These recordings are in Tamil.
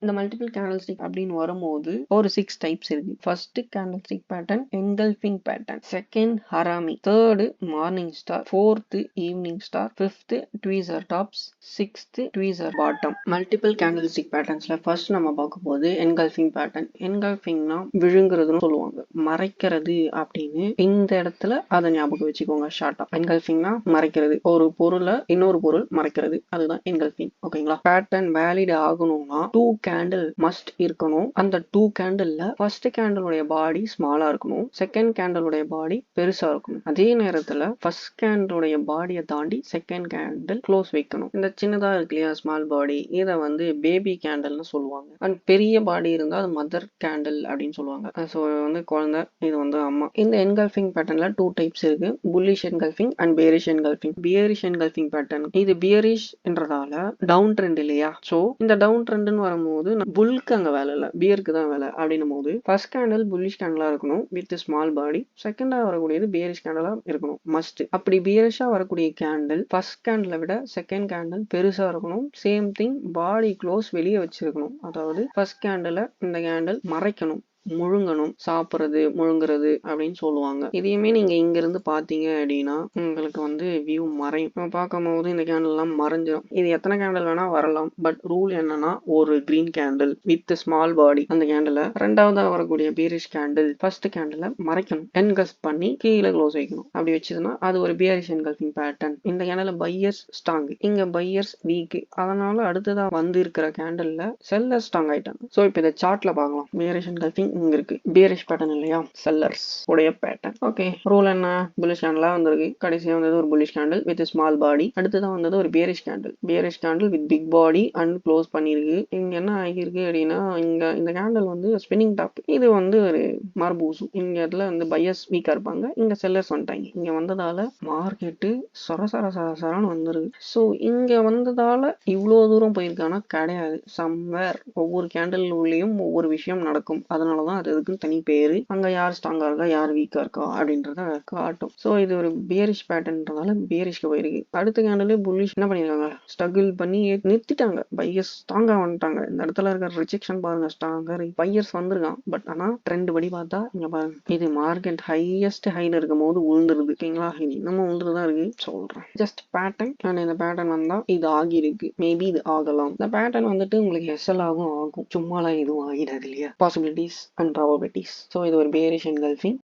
இந்த மல்டிபிள் கேண்டில் ஸ்டிக் அப்படின்னு வரும்போது ஒரு 6 டைப்ஸ் இருக்கு. First candle stick pattern engulfing pattern, second harami, third morning star, fourth evening star, fifth tweezer tops, sixth tweezer bottom. Multiple candle stick பேட்டர்ன்ஸ்ல ஃபர்ஸ்ட் நம்ம பார்க்க போது என்கல்ஃபிங் பேட்டர்ன். என்கல்ஃபிங்னா விழுங்குறதுன்னு சொல்லுவாங்க, மறைக்கிறது அப்படின்னு. இந்த இடத்துல அதை ஞாபகம் வச்சுக்கோங்க ஷார்ட்டா. என்கல்ஃபிங்னா மறைக்கிறது, ஒரு பொருளை இன்னொரு பொருள் மறைக்கிறது, அதுதான் என்கல்ஃபிங். ஓகேங்களா? பேட்டர்ன் வேலிட் ஆகணும்னா 2 கேண்டில் மஸ்ட் இருக்கணும். அந்த 2 கேண்டில்ல ஃபர்ஸ்ட் கேண்டிலுடைய பாடி ஸ்மாலா இருக்கணும், செகண்ட் கேண்டிலுடைய பாடி பெருசா இருக்கணும். அதே நேரத்துல ஃபர்ஸ்ட் கேண்டிலுடைய பாடியை தாண்டி செகண்ட் கேண்டில் க்ளோஸ் வைக்கணும். இந்த சின்னதா இருக்கு இல்லையா ஸ்மால் பாடி, இதை வந்து பேபி கேண்டில்னு சொல்லுவாங்க. அண்ட் பெரிய பாடி இருந்தா அது மதர் கேண்டில் அப்படின்னு சொல்லுவாங்க. ஸோ வந்து குழந்தை, இது வந்து அம்மா. இந்த என்கல்ஃபிங் பேட்டர்ன்ல 2 டைப்ஸ் இருக்கு, bullish engulfing and bearish engulfing. Bearish engulfing pattern இது பியரிஷ் என்றதால டவுன் ட்ரெண்ட் இல்லையா? ஸோ இந்த டவுன் ட்ரெண்ட்னு வரும்போது புல்க்கு அங்க வேலை இல்லை, பியருக்கு தான் வேலை. அப்படின்னும் போது ஃபர்ஸ்ட் கேண்டில் புல்லிஷ் கேண்டிலா இருக்கணும் வித் ஸ்மால் பாடி, செகண்டா வரக்கூடியது பியரிஷ் கேண்டிலா இருக்கணும் மஸ்ட். அப்படி பியரிஷா வரக்கூடிய கேண்டில் ஃபர்ஸ்ட் கேண்டிலை விட செகண்ட் கேண்டில் பெருசா இருக்கணும். சேம் திங், பாடி க்ளோஸ் வெளியே வச்சிருக்கணும். அதாவது ஃபர்ஸ்ட் கேண்டில் இந்த கேண்டில் மறைக்கணும், முழுங்கணும், சாப்பிட்றது முழுங்குறது அப்படின்னு சொல்லுவாங்க. இதையுமே நீங்க இங்க இருந்து பாத்தீங்க அப்படின்னா உங்களுக்கு வந்து வியூ மறையும். நம்ம பார்க்கும் போது இந்த கேண்டில் எல்லாம் மறைஞ்சிடும். இது எத்தனை கேண்டில் வேணா வரலாம், பட் ரூல் என்னன்னா ஒரு green candle with small body அந்த கேண்டில் ரெண்டாவதா வரக்கூடிய பியரிஷ் கேண்டில் ஃபர்ஸ்ட் கேண்டில் மறைக்கணும், என்கல்ஃப் பண்ணி கீழே க்ளோஸ் வைக்கணும். அப்படி வச்சதுன்னா அது ஒரு பியரிஷ் என்கல்ஃபிங் பேட்டர்ன். இந்த கேண்டில் பையர்ஸ் ஸ்ட்ராங், இங்க பையர்ஸ் வீக். அதனால அடுத்ததா வந்து இருக்கிற கேண்டில்ல செல்லர் ஸ்ட்ராங் ஆயிட்டாங்க. ஸோ இப்போ இந்த சார்ட்ல பார்க்கலாம். பியரிஷ் என்கல்ஃபிங் இங்க இருக்கு, பியரிஷ் பேட்டர்ன் இல்லையா, செல்லர்ஸ் உடைய பேட்டர்ன். ஓகே, ரூல் என்ன? புல்லிஷ் கேண்டிலா வந்திருக்கு, கடைசியா வந்தது ஒரு bullish candle with small body, அடுத்ததான் வந்தது ஒரு bearish candle, bearish candle with big body and close பண்ணிருக்கு. இங்க என்ன ஆகியிருக்கு அப்படின்னா இங்க இந்த கேண்டில் வந்து ஸ்பின்னிங் டாப், இது வந்து ஒரு மார்பூசு. இங்க இடத்துல வந்து பையர்ஸ் வீக்கா இருப்பாங்க, இங்க செல்லர்ஸ் வந்துட்டாங்க. இங்க வந்ததால மார்க்கெட்டு சரசரன்னு வந்துருக்கு. ஸோ இங்க வந்ததால இவ்வளோ தூரம் போயிருக்கானா? கிடையாது. சம்வேர் ஒவ்வொரு கேண்டில் உள்ளேயும் ஒவ்வொரு விஷயம் நடக்கும். அதனாலதான் அது அதுக்குன்னு தனி பேரு. அங்க யார் ஸ்ட்ராங்கா இருக்கா யார் வீக்கா இருக்கா அப்படின்றத காட்டும். ஸோ இது ஒரு பியரிஷ் பேட்டர்ன்றதால பியரிஷ்க்கு போயிருக்கு. அடுத்த கேண்டிலே புல்லிஷ் என்ன பண்ணிருக்காங்க, ஸ்ட்ரகிள் பண்ணி நிறுத்திட்டாங்க. பையர்ஸ் ஸ்ட்ராங்கா வந்துட்டாங்க. இந்த இடத்துல இருக்கிற ரிஜெக்ஷன் பாருங்க, ஸ்ட்ராங்கா பையர்ஸ் வந்திருக்கான். பட் ஆனா ட்ரெண்ட் படி பார்த்தா இங்க பாருங்க, இது மார்க்கெட் ஹையஸ்ட் ஹைல இருக்கும் போது உழுந்துருது. ஓகேங்களா? இது இன்னமும் உழுந்துதான் இருக்கு சொல்றேன். Just pattern. அண்ட் இந்த பேட்டர்ன் வந்தா இது ஆகிருக்கு, மேபி இது ஆகலாம். இந்த பேட்டர்ன் வந்துட்டு உங்களுக்கு எஸ்எல் ஆகும். சும்மாலாம் எதுவும் ஆகிடாது இல்லையா? Possibilities and probabilities. ஸோ இது ஒரு பியரிஷ் என்கல்ஃபிங்.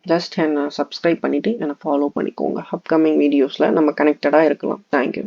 ஜஸ்ட் என்ன சப்ஸ்கிரைப் பண்ணிட்டு என்னை ஃபாலோ பண்ணிக்கோங்க. அப்கமிங் வீடியோஸ்ல நம்ம கனெக்டடா இருக்கலாம். தேங்க்யூ.